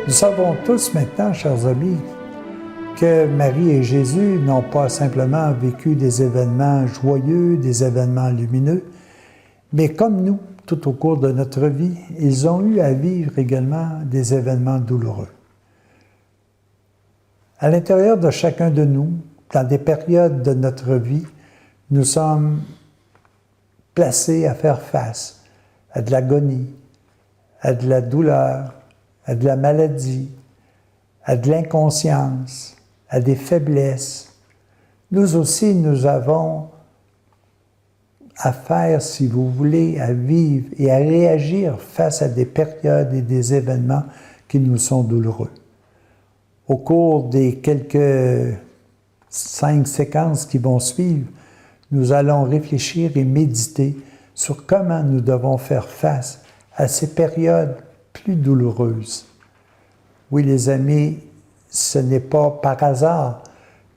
Nous savons tous maintenant, chers amis, que Marie et Jésus n'ont pas simplement vécu des événements joyeux, des événements lumineux, mais comme nous, tout au cours de notre vie, ils ont eu à vivre également des événements douloureux. À l'intérieur de chacun de nous, dans des périodes de notre vie, nous sommes placés à faire face à de l'agonie, à de la douleur, à de la maladie, à de l'inconscience, à des faiblesses. Nous aussi, nous avons à faire, si vous voulez, à vivre et à réagir face à des périodes et des événements qui nous sont douloureux. Au cours des quelques 5 séquences qui vont suivre, nous allons réfléchir et méditer sur comment nous devons faire face à ces périodes plus douloureuses. Oui, les amis, ce n'est pas par hasard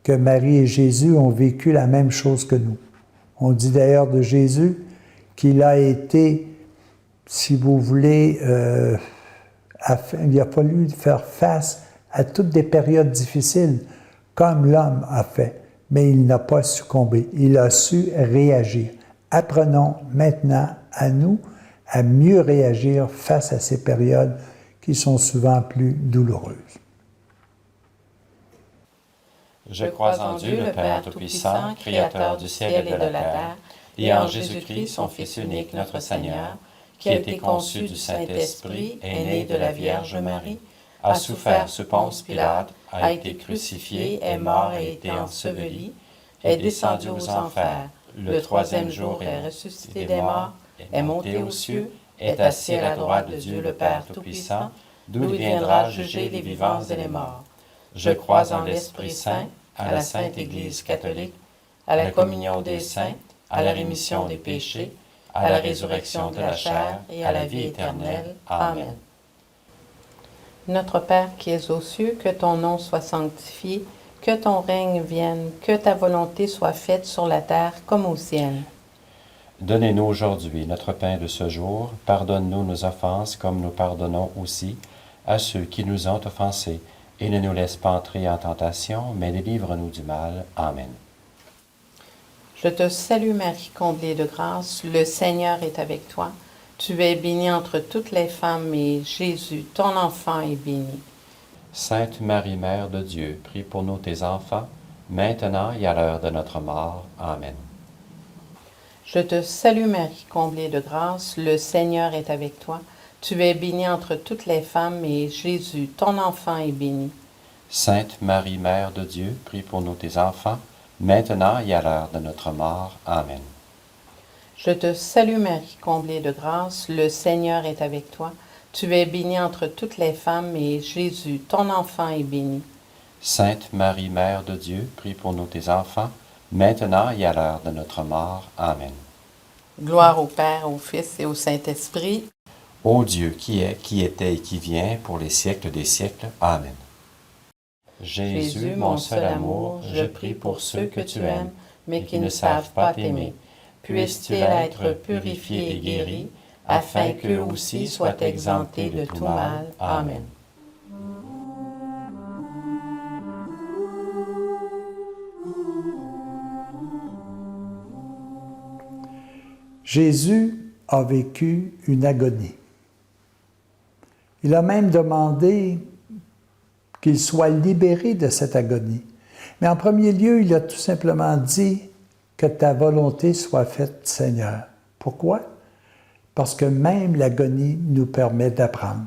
que Marie et Jésus ont vécu la même chose que nous. On dit d'ailleurs de Jésus qu'il a été, si vous voulez, il a fallu faire face à toutes des périodes difficiles, comme l'homme a fait, mais il n'a pas succombé, il a su réagir. Apprenons maintenant à nous à mieux réagir face à ces périodes qui sont souvent plus douloureuses. Je crois en Dieu, le Père Tout-Puissant, Créateur du ciel et de la terre, et en Jésus-Christ, son Fils unique, notre Seigneur, qui a été conçu du Saint-Esprit, est né de la Vierge Marie, a souffert sous Ponce Pilate, a été crucifié, est mort et été enseveli, est descendu aux enfers, le troisième jour est ressuscité des morts, est monté aux cieux, est assis à la droite de Dieu le Père Tout-Puissant, d'où il viendra juger les vivants et les morts. Je crois en l'Esprit Saint, à la Sainte Église catholique, à la communion des saints, à la rémission des péchés, à la résurrection de la chair et à la vie éternelle. Amen. Notre Père qui es aux cieux, que ton nom soit sanctifié, que ton règne vienne, que ta volonté soit faite sur la terre comme au ciel. Donnez-nous aujourd'hui notre pain de ce jour. Pardonne-nous nos offenses comme nous pardonnons aussi à ceux qui nous ont offensés. Et ne nous laisse pas entrer en tentation, mais délivre-nous du mal. Amen. Je te salue Marie, comblée de grâce, le Seigneur est avec toi. Tu es bénie entre toutes les femmes, et Jésus, ton enfant, est béni. Sainte Marie, Mère de Dieu, prie pour nous tes enfants, maintenant et à l'heure de notre mort. Amen. Je te salue Marie, comblée de grâce, le Seigneur est avec toi. Tu es bénie entre toutes les femmes, et Jésus, ton enfant, est béni. Sainte Marie, Mère de Dieu, prie pour nous tes enfants, maintenant et à l'heure de notre mort. Amen. Je te salue Marie, comblée de grâce, le Seigneur est avec toi. Tu es bénie entre toutes les femmes, et Jésus, ton enfant, est béni. Sainte Marie, Mère de Dieu, prie pour nous tes enfants, maintenant et à l'heure de notre mort. Amen. Gloire au Père, au Fils et au Saint-Esprit. Ô Dieu qui est, qui était et qui vient, pour les siècles des siècles. Amen. Jésus, mon seul amour, je prie pour ceux que tu aimes, mais qui ne savent pas t'aimer. Puisses-tu être purifiés et guéris, afin qu'eux aussi soient exemptés de tout mal. Amen. Jésus a vécu une agonie. Il a même demandé qu'il soit libéré de cette agonie. Mais en premier lieu, il a tout simplement dit que ta volonté soit faite, Seigneur. Pourquoi? Parce que même l'agonie nous permet d'apprendre,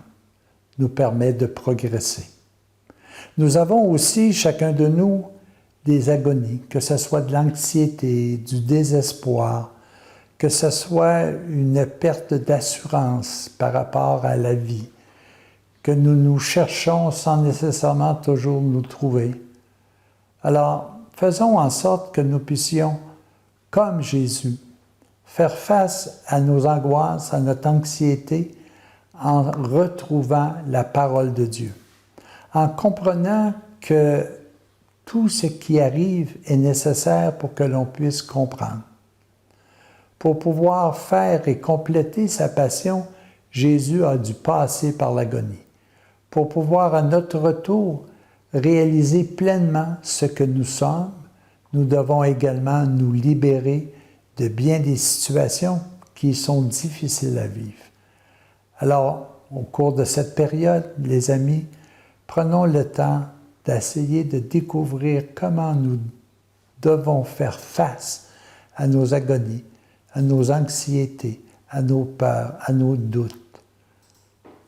nous permet de progresser. Nous avons aussi, chacun de nous, des agonies, que ce soit de l'anxiété, du désespoir, que ce soit une perte d'assurance par rapport à la vie, que nous cherchons sans nécessairement toujours nous trouver. Alors, faisons en sorte que nous puissions, comme Jésus, faire face à nos angoisses, à notre anxiété, en retrouvant la parole de Dieu, en comprenant que tout ce qui arrive est nécessaire pour que l'on puisse comprendre. Pour pouvoir faire et compléter sa passion, Jésus a dû passer par l'agonie. pour pouvoir à notre retour réaliser pleinement ce que nous sommes, nous devons également nous libérer de bien des situations qui sont difficiles à vivre. Alors, au cours de cette période, les amis, prenons le temps d'essayer de découvrir comment nous devons faire face à nos agonies, à nos anxiétés, à nos peurs, à nos doutes.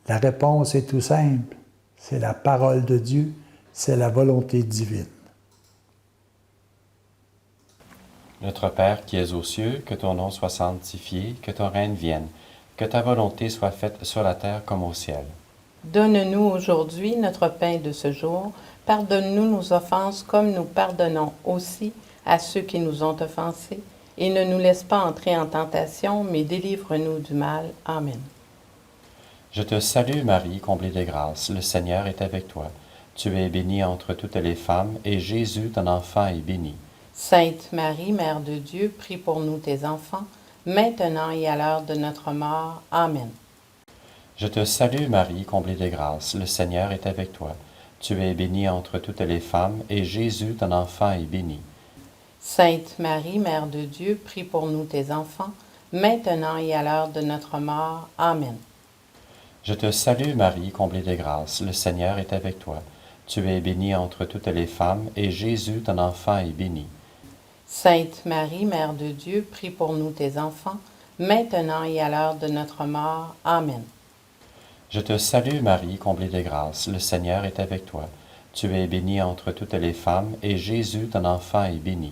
La réponse est tout simple, c'est la parole de Dieu, c'est la volonté divine. Notre Père qui es aux cieux, que ton nom soit sanctifié, que ton règne vienne, que ta volonté soit faite sur la terre comme au ciel. Donne-nous aujourd'hui notre pain de ce jour. Pardonne-nous nos offenses comme nous pardonnons aussi à ceux qui nous ont offensés. Et ne nous laisse pas entrer en tentation, mais délivre-nous du mal. Amen. Je te salue Marie, comblée de grâce, le Seigneur est avec toi. Tu es bénie entre toutes les femmes, et Jésus, ton enfant, est béni. Sainte Marie, Mère de Dieu, prie pour nous tes enfants, maintenant et à l'heure de notre mort. Amen. Je te salue Marie, comblée de grâce, le Seigneur est avec toi. Tu es bénie entre toutes les femmes, et Jésus, ton enfant, est béni. Sainte Marie, Mère de Dieu, prie pour nous tes enfants, maintenant et à l'heure de notre mort. Amen. Je te salue Marie, comblée de grâce, le Seigneur est avec toi. Tu es bénie entre toutes les femmes, et Jésus, ton enfant, est béni. Sainte Marie, Mère de Dieu, prie pour nous tes enfants, maintenant et à l'heure de notre mort. Amen. Je te salue Marie, comblée de grâce, le Seigneur est avec toi. Tu es bénie entre toutes les femmes, et Jésus, ton enfant, est béni.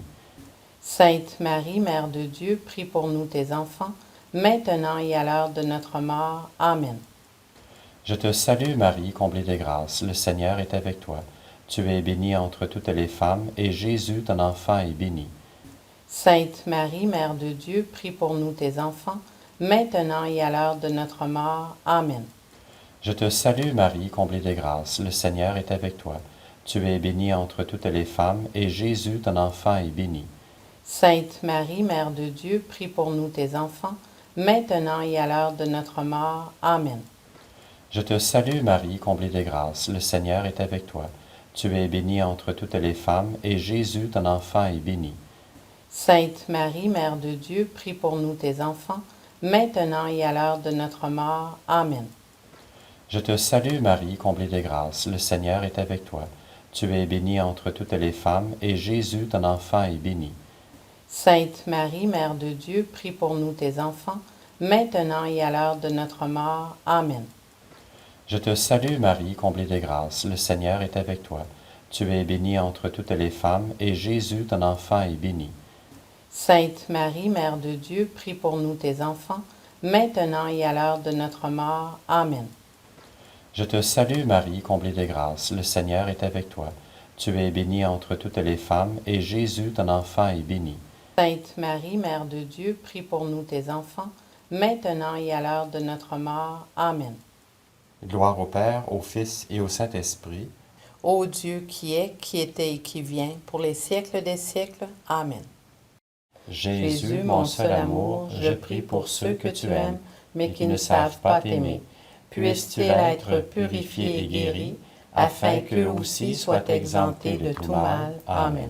Sainte Marie, Mère de Dieu, prie pour nous tes enfants, maintenant et à l'heure de notre mort. Amen. Je te salue Marie, comblée de grâce, le Seigneur est avec toi. Tu es bénie entre toutes les femmes, et Jésus, ton enfant, est béni. Sainte Marie, Mère de Dieu, prie pour nous tes enfants, maintenant et à l'heure de notre mort. Amen. Je te salue Marie, comblée de grâce, le Seigneur est avec toi. Tu es bénie entre toutes les femmes, et Jésus, ton enfant, est béni. Sainte Marie, Mère de Dieu, prie pour nous tes enfants, maintenant et à l'heure de notre mort. Amen. Je te salue Marie, comblée de grâce, le Seigneur est avec toi. Tu es bénie entre toutes les femmes, et Jésus, ton enfant, est béni. Sainte Marie, Mère de Dieu, prie pour nous tes enfants, maintenant et à l'heure de notre mort. Amen. Je te salue Marie, comblée de grâce, le Seigneur est avec toi. Tu es bénie entre toutes les femmes, et Jésus, ton enfant, est béni. Sainte Marie, Mère de Dieu, prie pour nous tes enfants, maintenant et à l'heure de notre mort. Amen. Je te salue Marie, comblée de grâce, le Seigneur est avec toi. Tu es bénie entre toutes les femmes, et Jésus, ton enfant, est béni. Sainte Marie, Mère de Dieu, prie pour nous tes enfants, maintenant et à l'heure de notre mort. Amen. Je te salue Marie, comblée de grâce, le Seigneur est avec toi. Tu es bénie entre toutes les femmes, et Jésus, ton enfant, est béni. Sainte Marie, Mère de Dieu, prie pour nous tes enfants, maintenant et à l'heure de notre mort. Amen. Gloire au Père, au Fils et au Saint-Esprit. Ô Dieu qui est, qui était et qui vient, pour les siècles des siècles. Amen. Jésus, mon seul amour, je prie pour ceux que tu aimes, mais qui ne savent pas t'aimer. Puissent-ils être purifiés et guéris, afin qu'eux aussi soient exemptés de tout mal. Amen.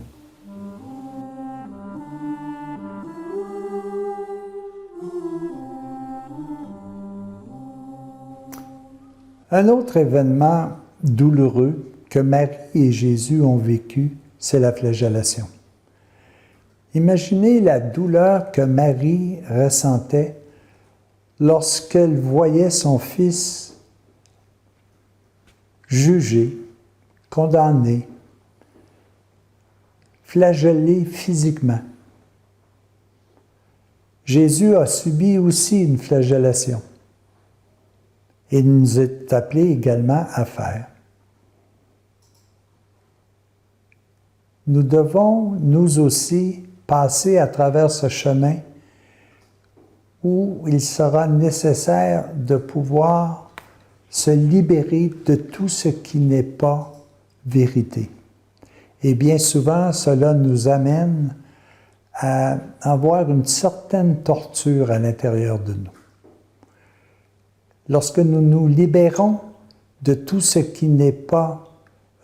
Un autre événement douloureux que Marie et Jésus ont vécu, c'est la flagellation. Imaginez la douleur que Marie ressentait lorsqu'elle voyait son fils jugé, condamné, flagellé physiquement. Jésus a subi aussi une flagellation. Et il nous est appelé également à faire. Nous devons, nous aussi, passer à travers ce chemin où il sera nécessaire de pouvoir se libérer de tout ce qui n'est pas vérité. Et bien souvent, cela nous amène à avoir une certaine torture à l'intérieur de nous. Lorsque nous nous libérons de tout ce qui n'est pas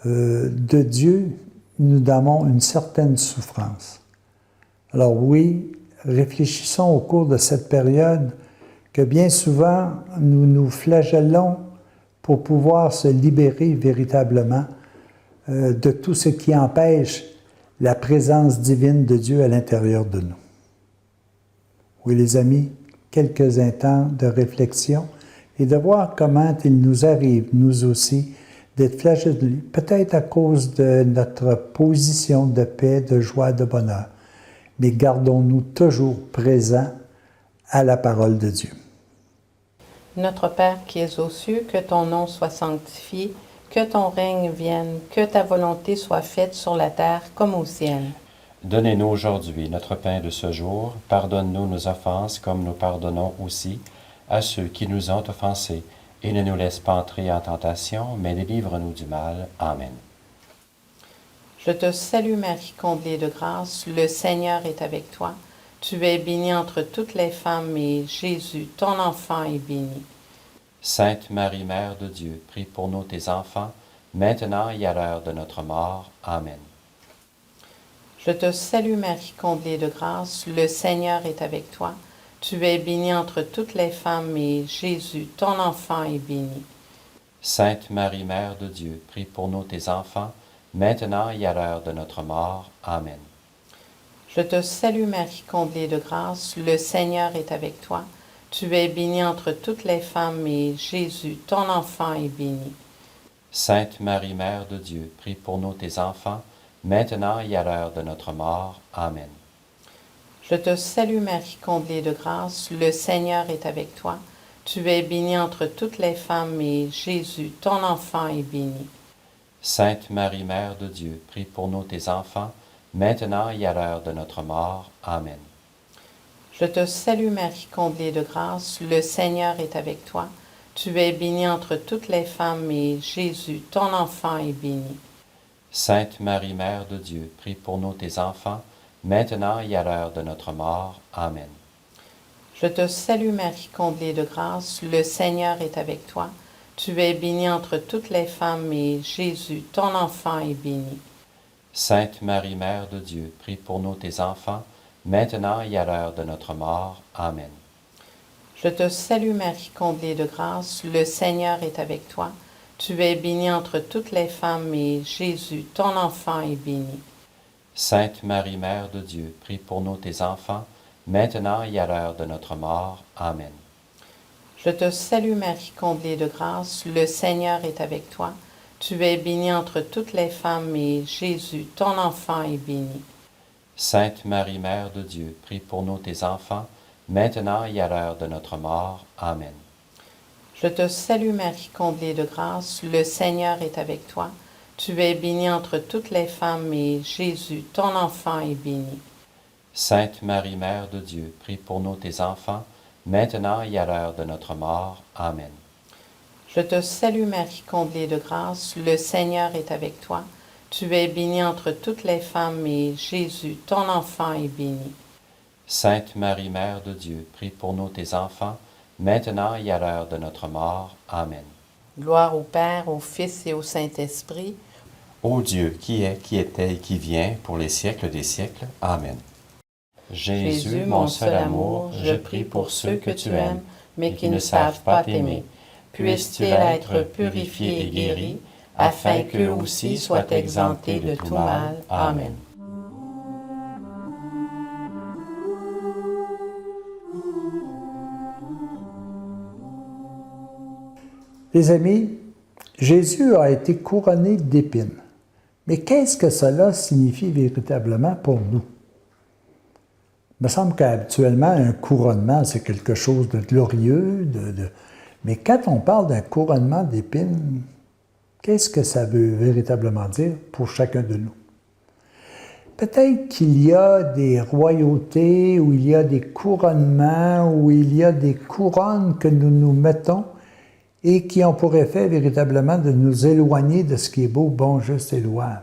de Dieu, nous donnons une certaine souffrance. Alors oui, réfléchissons au cours de cette période que bien souvent, nous nous flagellons pour pouvoir se libérer véritablement de tout ce qui empêche la présence divine de Dieu à l'intérieur de nous. Oui, les amis, quelques instants de réflexion et de voir comment il nous arrive, nous aussi, d'être flagellés, peut-être à cause de notre position de paix, de joie, de bonheur. Mais gardons-nous toujours présents à la parole de Dieu. Notre Père qui es aux cieux, que ton nom soit sanctifié, que ton règne vienne, que ta volonté soit faite sur la terre comme au ciel. Donnez-nous aujourd'hui notre pain de ce jour. Pardonne-nous nos offenses comme nous pardonnons aussi à ceux qui nous ont offensés. Et ne nous laisse pas entrer en tentation, mais délivre-nous du mal. Amen. Je te salue Marie, comblée de grâce, le Seigneur est avec toi. Tu es bénie entre toutes les femmes et Jésus, ton enfant, est béni. Sainte Marie, Mère de Dieu, prie pour nous tes enfants, maintenant et à l'heure de notre mort. Amen. Je te salue Marie, comblée de grâce, le Seigneur est avec toi. Tu es bénie entre toutes les femmes et Jésus, ton enfant, est béni. Sainte Marie, Mère de Dieu, prie pour nous tes enfants, maintenant et à l'heure de notre mort. Amen. Je te salue Marie, comblée de grâce, le Seigneur est avec toi. Tu es bénie entre toutes les femmes et Jésus, ton enfant, est béni. Sainte Marie, Mère de Dieu, prie pour nous tes enfants, maintenant et à l'heure de notre mort. Amen. Je te salue Marie, comblée de grâce, le Seigneur est avec toi. Tu es bénie entre toutes les femmes et Jésus, ton enfant, est béni. Sainte Marie, Mère de Dieu, prie pour nous tes enfants, maintenant et à l'heure de notre mort. Amen. Je te salue Marie, comblée de grâce, le Seigneur est avec toi. Tu es bénie entre toutes les femmes et Jésus, ton enfant, est béni. Sainte Marie, Mère de Dieu, prie pour nous tes enfants, maintenant et à l'heure de notre mort. Amen. Je te salue Marie, comblée de grâce, le Seigneur est avec toi. Tu es bénie entre toutes les femmes et Jésus, ton enfant, est béni. Sainte Marie, Mère de Dieu, prie pour nous tes enfants, maintenant et à l'heure de notre mort. Amen. Je te salue Marie, comblée de grâce, le Seigneur est avec toi. Tu es bénie entre toutes les femmes et Jésus, ton enfant, est béni. Sainte Marie, Mère de Dieu, prie pour nous tes enfants, maintenant et à l'heure de notre mort. Amen. Je te salue Marie, comblée de grâce, le Seigneur est avec toi. Tu es bénie entre toutes les femmes et Jésus, ton enfant, est béni. Sainte Marie, Mère de Dieu, prie pour nous tes enfants, maintenant et à l'heure de notre mort. Amen. Je te salue Marie, comblée de grâce, le Seigneur est avec toi. Tu es bénie entre toutes les femmes et Jésus, ton enfant, est béni. Sainte Marie, Mère de Dieu, prie pour nous tes enfants, maintenant et à l'heure de notre mort. Amen. Je te salue Marie, comblée de grâce, le Seigneur est avec toi. Tu es bénie entre toutes les femmes et Jésus, ton enfant, est béni. Sainte Marie, Mère de Dieu, prie pour nous tes enfants, maintenant et à l'heure de notre mort. Amen. Gloire au Père, au Fils et au Saint-Esprit. Ô Dieu, qui est, qui était et qui vient, pour les siècles des siècles. Amen. Jésus, mon seul amour, je prie pour ceux que tu aimes, mais qui ne savent pas t'aimer. Puisses-tu être purifiés et guéris, afin qu'eux aussi soient exemptés de tout mal. Amen. Les amis, Jésus a été couronné d'épines. Mais qu'est-ce que cela signifie véritablement pour nous? Il me semble qu'habituellement, un couronnement, c'est quelque chose de glorieux, mais quand on parle d'un couronnement d'épines, qu'est-ce que ça veut véritablement dire pour chacun de nous? Peut-être qu'il y a des royautés, où il y a des couronnements, où il y a des couronnes que nous nous mettons et qui ont pour effet véritablement de nous éloigner de ce qui est beau, bon, juste et louable.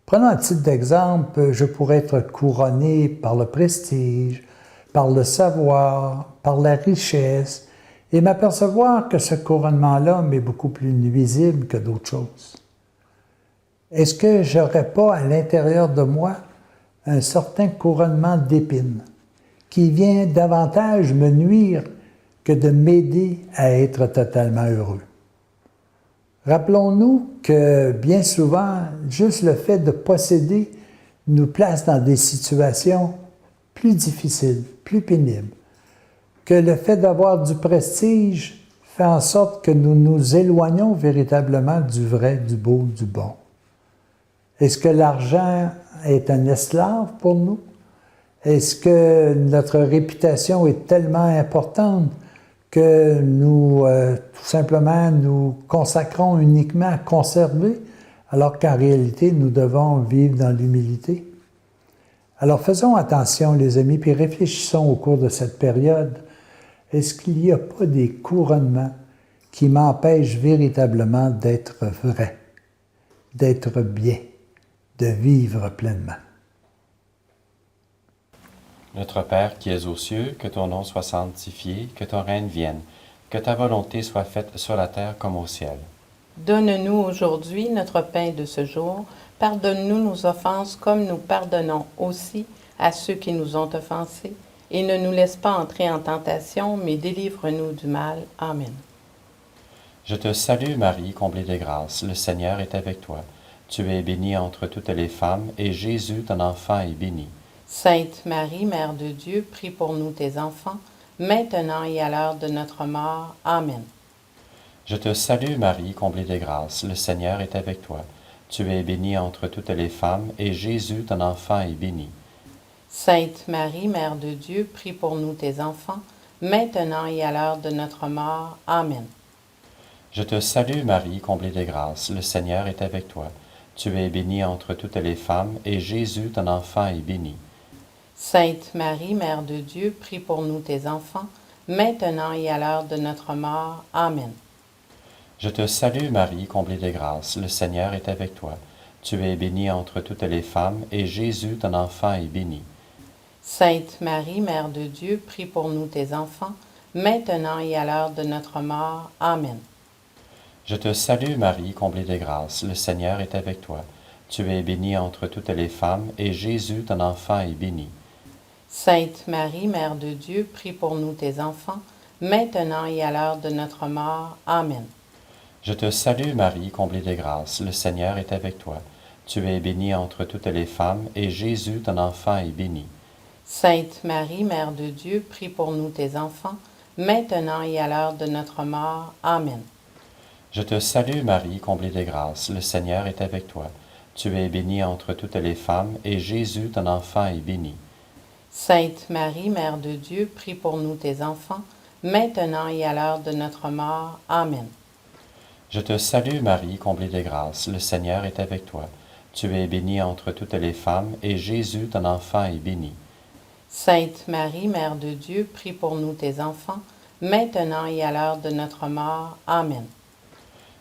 Prenons un titre d'exemple, je pourrais être couronné par le prestige, par le savoir, par la richesse, et m'apercevoir que ce couronnement-là m'est beaucoup plus nuisible que d'autres choses? Est-ce que je n'aurais pas à l'intérieur de moi un certain couronnement d'épines qui vient davantage me nuire que de m'aider à être totalement heureux? Rappelons-nous que bien souvent, juste le fait de posséder nous place dans des situations plus difficiles, plus pénibles, que le fait d'avoir du prestige fait en sorte que nous nous éloignons véritablement du vrai, du beau, du bon. Est-ce que l'argent est un esclave pour nous? Est-ce que notre réputation est tellement importante que nous, tout simplement, nous consacrons uniquement à conserver, alors qu'en réalité, nous devons vivre dans l'humilité? Alors faisons attention, les amis, puis réfléchissons au cours de cette période. Est-ce qu'il n'y a pas des couronnements qui m'empêchent véritablement d'être vrai, d'être bien, de vivre pleinement? Notre Père qui es aux cieux, que ton nom soit sanctifié, que ton règne vienne, que ta volonté soit faite sur la terre comme au ciel. Donne-nous aujourd'hui notre pain de ce jour. Pardonne-nous nos offenses comme nous pardonnons aussi à ceux qui nous ont offensés. Et ne nous laisse pas entrer en tentation, mais délivre-nous du mal. Amen. Je te salue Marie, comblée de grâce, le Seigneur est avec toi. Tu es bénie entre toutes les femmes, et Jésus, ton enfant, est béni. Sainte Marie, Mère de Dieu, prie pour nous tes enfants, maintenant et à l'heure de notre mort. Amen. Je te salue Marie, comblée de grâce, le Seigneur est avec toi. Tu es bénie entre toutes les femmes, et Jésus, ton enfant, est béni. Sainte Marie, Mère de Dieu, prie pour nous tes enfants, maintenant et à l'heure de notre mort. Amen. Je te salue Marie, comblée de grâce, le Seigneur est avec toi. Tu es bénie entre toutes les femmes, et Jésus, ton enfant, est béni. Sainte Marie, Mère de Dieu, prie pour nous tes enfants, maintenant et à l'heure de notre mort. Amen. Je te salue Marie, comblée de grâce, le Seigneur est avec toi. Tu es bénie entre toutes les femmes, et Jésus, ton enfant, est béni. Sainte Marie, Mère de Dieu, prie pour nous tes enfants, maintenant et à l'heure de notre mort. Amen. Je te salue Marie, comblée de grâce, le Seigneur est avec toi. Tu es bénie entre toutes les femmes, et Jésus, ton enfant, est béni. Sainte Marie, Mère de Dieu, prie pour nous tes enfants, maintenant et à l'heure de notre mort. Amen. Je te salue Marie, comblée de grâce, le Seigneur est avec toi. Tu es bénie entre toutes les femmes, et Jésus, ton enfant, est béni. Sainte Marie, Mère de Dieu, prie pour nous tes enfants, maintenant et à l'heure de notre mort. Amen. Je te salue Marie, comblée de grâce, le Seigneur est avec toi. Tu es bénie entre toutes les femmes, et Jésus, ton enfant, est béni. Sainte Marie, Mère de Dieu, prie pour nous tes enfants, maintenant et à l'heure de notre mort. Amen. Je te salue Marie, comblée de grâce, le Seigneur est avec toi. Tu es bénie entre toutes les femmes, et Jésus, ton enfant, est béni. Sainte Marie, Mère de Dieu, prie pour nous tes enfants, maintenant et à l'heure de notre mort. Amen.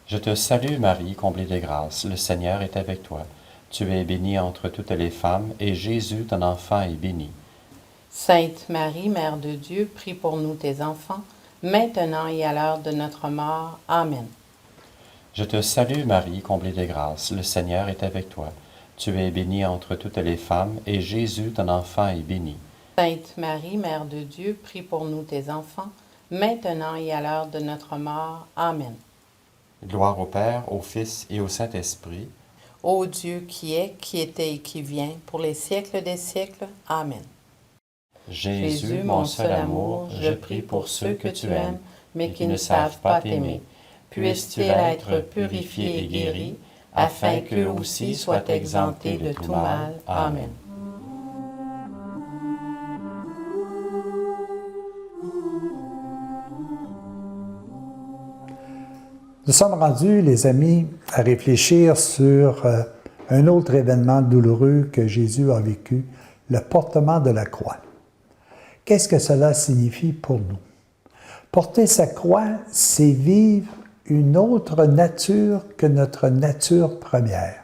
Je te salue Marie, comblée de grâce, le Seigneur est avec toi. Tu es bénie entre toutes les femmes, et Jésus, ton enfant, est béni. Sainte Marie, Mère de Dieu, prie pour nous tes enfants, maintenant et à l'heure de notre mort. Amen. Je te salue Marie, comblée de grâce, le Seigneur est avec toi. Tu es bénie entre toutes les femmes, et Jésus, ton enfant, est béni. Sainte Marie, Mère de Dieu, prie pour nous tes enfants, maintenant et à l'heure de notre mort. Amen. Gloire au Père, au Fils et au Saint-Esprit. Ô Dieu qui est, qui était et qui vient, pour les siècles des siècles. Amen. Jésus, mon seul amour, je prie pour ceux que tu aimes, mais qui ne savent pas t'aimer. Puissent-ils être purifiés et guéris, afin qu'eux aussi soient exemptés de tout mal. Amen. Nous sommes rendus, les amis, à réfléchir sur un autre événement douloureux que Jésus a vécu, le portement de la croix. Qu'est-ce que cela signifie pour nous? Porter sa croix, c'est vivre une autre nature que notre nature première.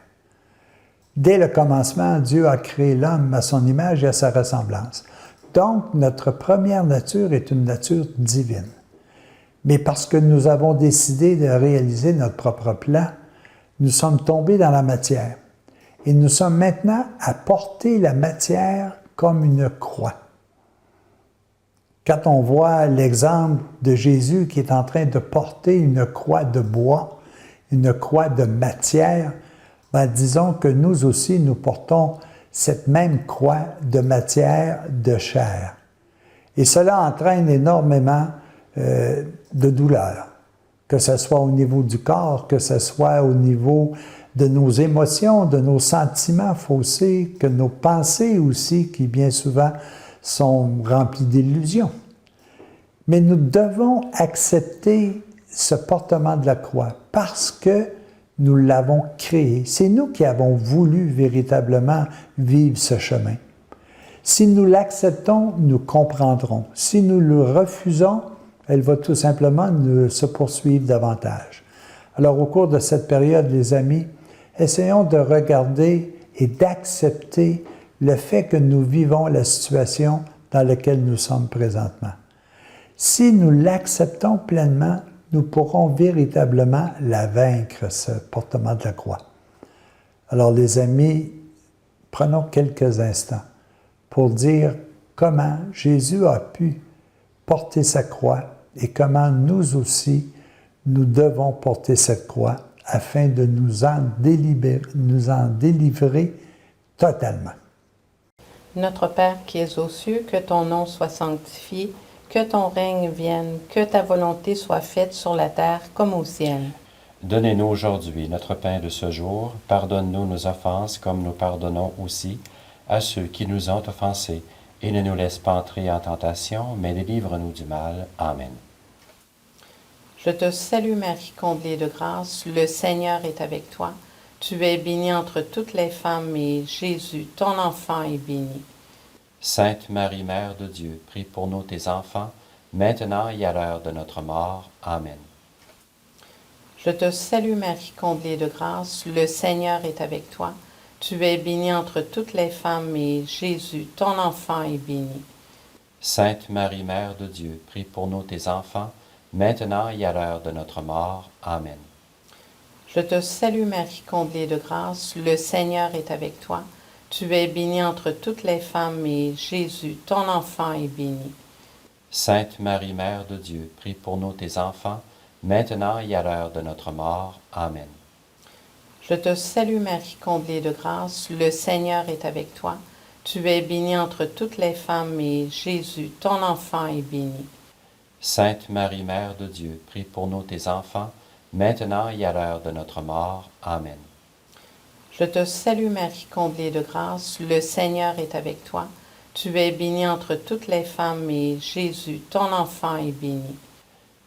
Dès le commencement, Dieu a créé l'homme à son image et à sa ressemblance. Donc, notre première nature est une nature divine. Mais parce que nous avons décidé de réaliser notre propre plan, nous sommes tombés dans la matière. Et nous sommes maintenant à porter la matière comme une croix. Quand on voit l'exemple de Jésus qui est en train de porter une croix de bois, une croix de matière, ben disons que nous aussi, nous portons cette même croix de matière de chair. Et cela entraîne énormément de douleur, que ce soit au niveau du corps, que ce soit au niveau de nos émotions, de nos sentiments faussés, que nos pensées aussi, qui bien souvent sont remplies d'illusions. Mais nous devons accepter ce portement de la croix parce que nous l'avons créé. C'est nous qui avons voulu véritablement vivre ce chemin. Si nous l'acceptons, nous comprendrons. Si nous le refusons, elle va tout simplement se poursuivre davantage. Alors, au cours de cette période, les amis, essayons de regarder et d'accepter le fait que nous vivons la situation dans laquelle nous sommes présentement. Si nous l'acceptons pleinement, nous pourrons véritablement la vaincre, ce portement de la croix. Alors, les amis, prenons quelques instants pour dire comment Jésus a pu porter sa croix et comment nous aussi, nous devons porter cette croix afin de nous en délivrer totalement. Notre Père qui es aux cieux, que ton nom soit sanctifié, que ton règne vienne, que ta volonté soit faite sur la terre comme au ciel. Donnez-nous aujourd'hui notre pain de ce jour. Pardonne-nous nos offenses comme nous pardonnons aussi à ceux qui nous ont offensés. Et ne nous laisse pas entrer en tentation, mais délivre-nous du mal. Amen. Je te salue Marie, comblée de grâce, le Seigneur est avec toi. Tu es bénie entre toutes les femmes et Jésus, ton enfant, est béni. Sainte Marie, Mère de Dieu, prie pour nous tes enfants, maintenant et à l'heure de notre mort. Amen. Je te salue Marie, comblée de grâce, le Seigneur est avec toi. Tu es bénie entre toutes les femmes et Jésus, ton enfant, est béni. Sainte Marie, Mère de Dieu, prie pour nous tes enfants, maintenant et à l'heure de notre mort. Amen. Je te salue Marie, comblée de grâce, le Seigneur est avec toi. Tu es bénie entre toutes les femmes et Jésus, ton enfant, est béni. Sainte Marie, Mère de Dieu, prie pour nous tes enfants, maintenant et à l'heure de notre mort. Amen. Je te salue Marie, comblée de grâce, le Seigneur est avec toi. Tu es bénie entre toutes les femmes et Jésus, ton enfant, est béni. Sainte Marie, Mère de Dieu, prie pour nous tes enfants, maintenant et à l'heure de notre mort. Amen. Je te salue Marie, comblée de grâce, le Seigneur est avec toi. Tu es bénie entre toutes les femmes et Jésus, ton enfant, est béni.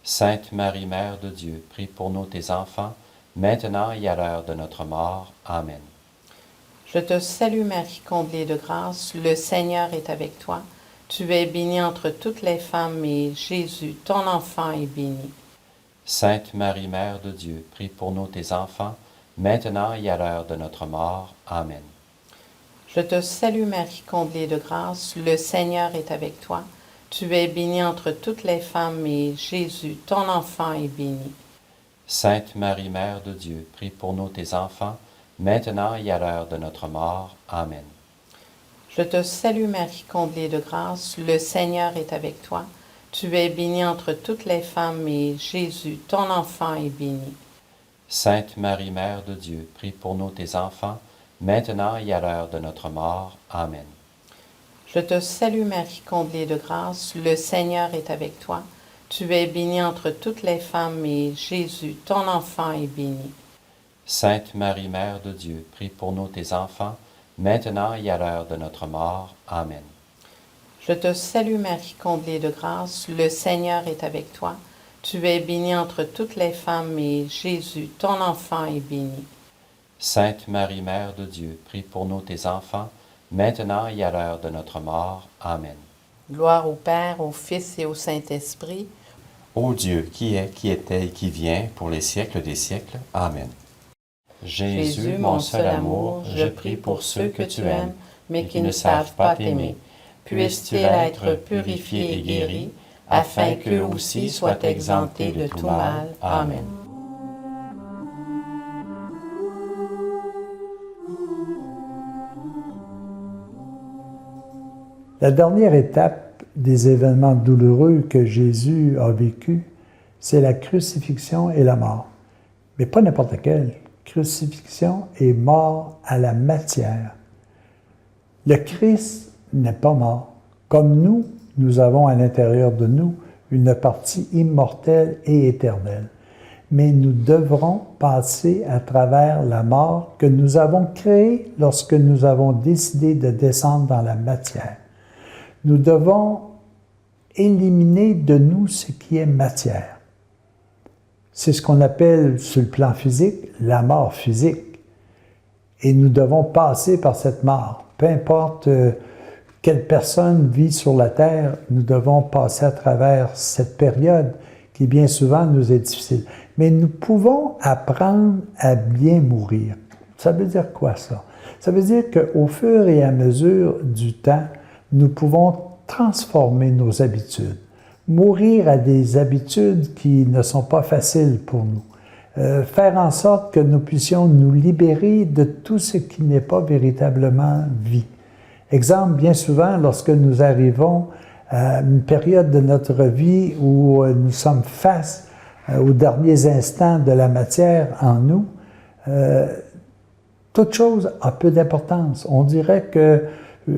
Sainte Marie, Mère de Dieu, prie pour nous tes enfants, maintenant et à l'heure de notre mort. Amen. Je te salue Marie, comblée de grâce, le Seigneur est avec toi. Tu es bénie entre toutes les femmes et Jésus, ton enfant, est béni. Sainte Marie, Mère de Dieu, prie pour nous tes enfants, maintenant et à l'heure de notre mort. Amen. Je te salue Marie, comblée de grâce, le Seigneur est avec toi. Tu es bénie entre toutes les femmes et Jésus, ton enfant, est béni. Sainte Marie, Mère de Dieu, prie pour nous tes enfants, maintenant et à l'heure de notre mort. Amen. Je te salue Marie, comblée de grâce, le Seigneur est avec toi. Tu es bénie entre toutes les femmes et Jésus, ton enfant, est béni. Sainte Marie, Mère de Dieu, prie pour nous tes enfants, maintenant et à l'heure de notre mort. Amen. Je te salue Marie, comblée de grâce, le Seigneur est avec toi. Tu es bénie entre toutes les femmes et Jésus, ton enfant, est béni. Sainte Marie, Mère de Dieu, prie pour nous tes enfants, maintenant et à l'heure de notre mort. Amen. Je te salue Marie, comblée de grâce, le Seigneur est avec toi. Tu es bénie entre toutes les femmes et Jésus, ton enfant, est béni. Sainte Marie, Mère de Dieu, prie pour nous tes enfants, maintenant et à l'heure de notre mort. Amen. Gloire au Père, au Fils et au Saint-Esprit. Ô Dieu, qui est, qui était et qui vient, pour les siècles des siècles. Amen. Jésus, mon seul amour, je prie pour ceux que tu aimes, mais qui ne savent pas t'aimer. Puisses-tu être purifié et guéri, afin qu'eux aussi soient exemptés de tout mal. Amen. La dernière étape des événements douloureux que Jésus a vécus, c'est la crucifixion et la mort. Mais pas n'importe quelle. Crucifixion et mort à la matière. Le Christ n'est pas mort. Comme nous, nous avons à l'intérieur de nous une partie immortelle et éternelle. Mais nous devrons passer à travers la mort que nous avons créée lorsque nous avons décidé de descendre dans la matière. Nous devons éliminer de nous ce qui est matière. C'est ce qu'on appelle, sur le plan physique, la mort physique. Et nous devons passer par cette mort. Peu importe quelle personne vit sur la terre, nous devons passer à travers cette période qui bien souvent nous est difficile. Mais nous pouvons apprendre à bien mourir. Ça veut dire quoi ça? Ça veut dire qu'au fur et à mesure du temps, nous pouvons transformer nos habitudes, mourir à des habitudes qui ne sont pas faciles pour nous, faire en sorte que nous puissions nous libérer de tout ce qui n'est pas véritablement vie. Exemple, bien souvent, lorsque nous arrivons à une période de notre vie où nous sommes face aux derniers instants de la matière en nous, toute chose a peu d'importance. On dirait que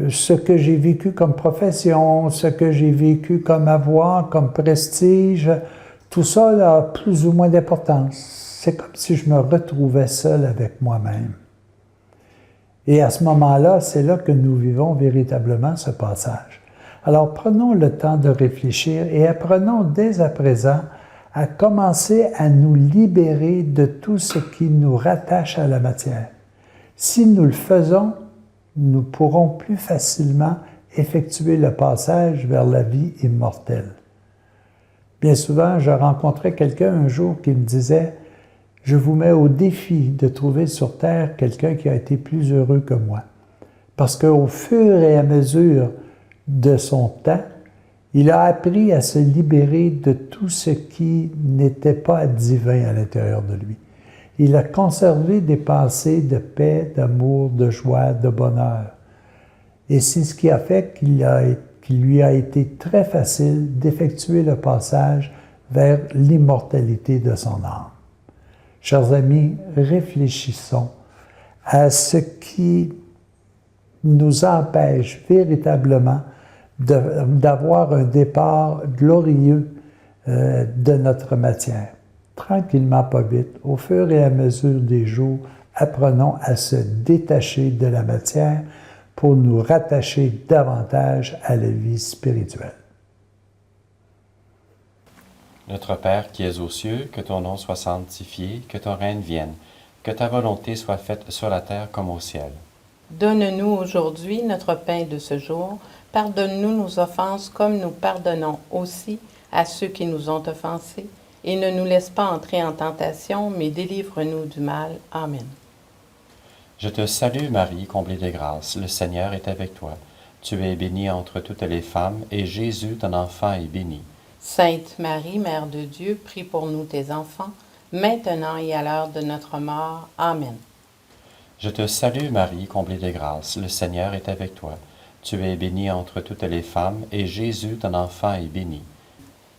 ce que j'ai vécu comme profession, ce que j'ai vécu comme avoir, comme prestige, tout ça a plus ou moins d'importance. C'est comme si je me retrouvais seul avec moi-même. Et à ce moment-là, c'est là que nous vivons véritablement ce passage. Alors prenons le temps de réfléchir et apprenons dès à présent à commencer à nous libérer de tout ce qui nous rattache à la matière. Si nous le faisons, nous pourrons plus facilement effectuer le passage vers la vie immortelle. Bien souvent, je rencontrais quelqu'un un jour qui me disait « Je vous mets au défi de trouver sur Terre quelqu'un qui a été plus heureux que moi. » Parce qu'au fur et à mesure de son temps, il a appris à se libérer de tout ce qui n'était pas divin à l'intérieur de lui. Il a conservé des pensées de paix, d'amour, de joie, de bonheur. Et c'est ce qui a fait qu'il lui a été très facile d'effectuer le passage vers l'immortalité de son âme. Chers amis, réfléchissons à ce qui nous empêche véritablement d'avoir un départ glorieux de notre matière. Tranquillement, pas vite, au fur et à mesure des jours, apprenons à se détacher de la matière pour nous rattacher davantage à la vie spirituelle. Notre Père qui es aux cieux, que ton nom soit sanctifié, que ton règne vienne, que ta volonté soit faite sur la terre comme au ciel. Donne-nous aujourd'hui notre pain de ce jour. Pardonne-nous nos offenses comme nous pardonnons aussi à ceux qui nous ont offensés. Et ne nous laisse pas entrer en tentation, mais délivre-nous du mal. Amen. Je te salue Marie, comblée de grâce, le Seigneur est avec toi. Tu es bénie entre toutes les femmes, et Jésus, ton enfant, est béni. Sainte Marie, Mère de Dieu, prie pour nous tes enfants, maintenant et à l'heure de notre mort. Amen. Je te salue Marie, comblée de grâce, le Seigneur est avec toi. Tu es bénie entre toutes les femmes, et Jésus, ton enfant, est béni.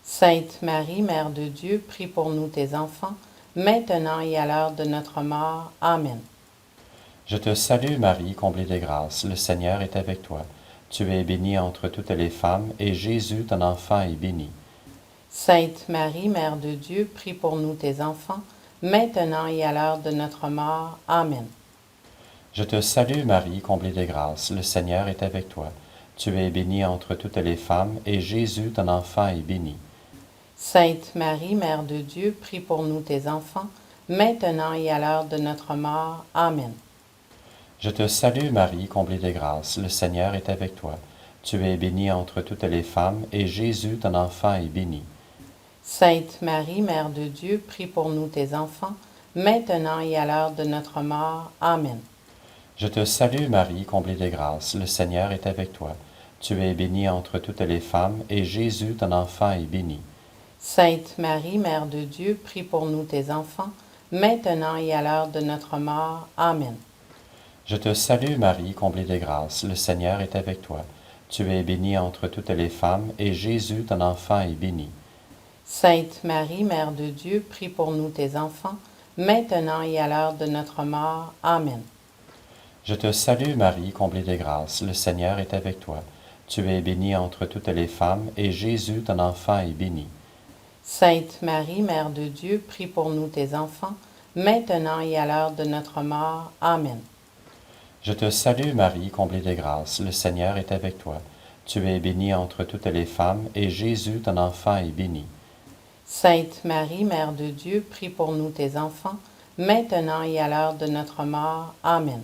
Sainte Marie, Mère de Dieu, prie pour nous tes enfants, maintenant et à l'heure de notre mort. Amen. Je te salue Marie, comblée de grâce, le Seigneur est avec toi. Tu es bénie entre toutes les femmes, et Jésus, ton enfant, est béni. Sainte Marie, Mère de Dieu, prie pour nous tes enfants, maintenant et à l'heure de notre mort. Amen. Je te salue Marie, comblée de grâce, le Seigneur est avec toi. Tu es bénie entre toutes les femmes, et Jésus, ton enfant, est béni. Sainte Marie, Mère de Dieu, prie pour nous tes enfants, maintenant et à l'heure de notre mort. Amen. Je te salue Marie, comblée de grâce, le Seigneur est avec toi. Tu es bénie entre toutes les femmes, et Jésus, ton enfant, est béni. Sainte Marie, Mère de Dieu, prie pour nous tes enfants, maintenant et à l'heure de notre mort. Amen. Je te salue Marie, comblée de grâce, le Seigneur est avec toi. Tu es bénie entre toutes les femmes, et Jésus, ton enfant, est béni. Sainte Marie, Mère de Dieu, prie pour nous tes enfants, maintenant et à l'heure de notre mort. Amen. Je te salue Marie, comblée de grâce, le Seigneur est avec toi. Tu es bénie entre toutes les femmes, et Jésus, ton enfant, est béni. Sainte Marie, Mère de Dieu, prie pour nous tes enfants, maintenant et à l'heure de notre mort. Amen. Je te salue Marie, comblée de grâce, le Seigneur est avec toi. Tu es bénie entre toutes les femmes, et Jésus, ton enfant, est béni. Sainte Marie, Mère de Dieu, prie pour nous tes enfants, maintenant et à l'heure de notre mort. Amen. Je te salue Marie, comblée de grâce, le Seigneur est avec toi. Tu es bénie entre toutes les femmes, et Jésus, ton enfant, est béni. Sainte Marie, Mère de Dieu, prie pour nous tes enfants, maintenant et à l'heure de notre mort. Amen.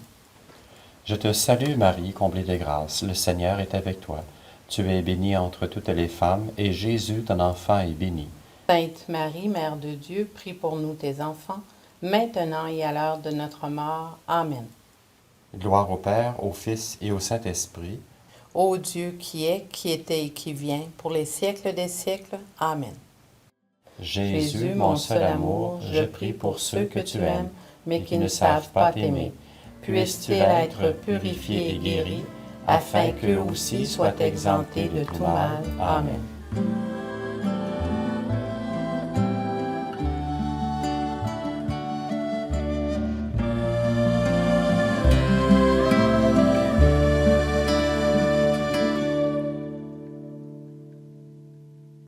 Je te salue Marie, comblée de grâce, le Seigneur est avec toi. Tu es bénie entre toutes les femmes, et Jésus, ton enfant, est béni. Sainte Marie, Mère de Dieu, prie pour nous tes enfants, maintenant et à l'heure de notre mort. Amen. Gloire au Père, au Fils et au Saint-Esprit. Ô Dieu qui est, qui était et qui vient, pour les siècles des siècles. Amen. Jésus, mon seul amour, je prie pour ceux que tu aimes, mais qui ne savent pas t'aimer. Puisses-tu être purifiés et guéris, afin qu'eux aussi soient exemptés de tout mal. Amen.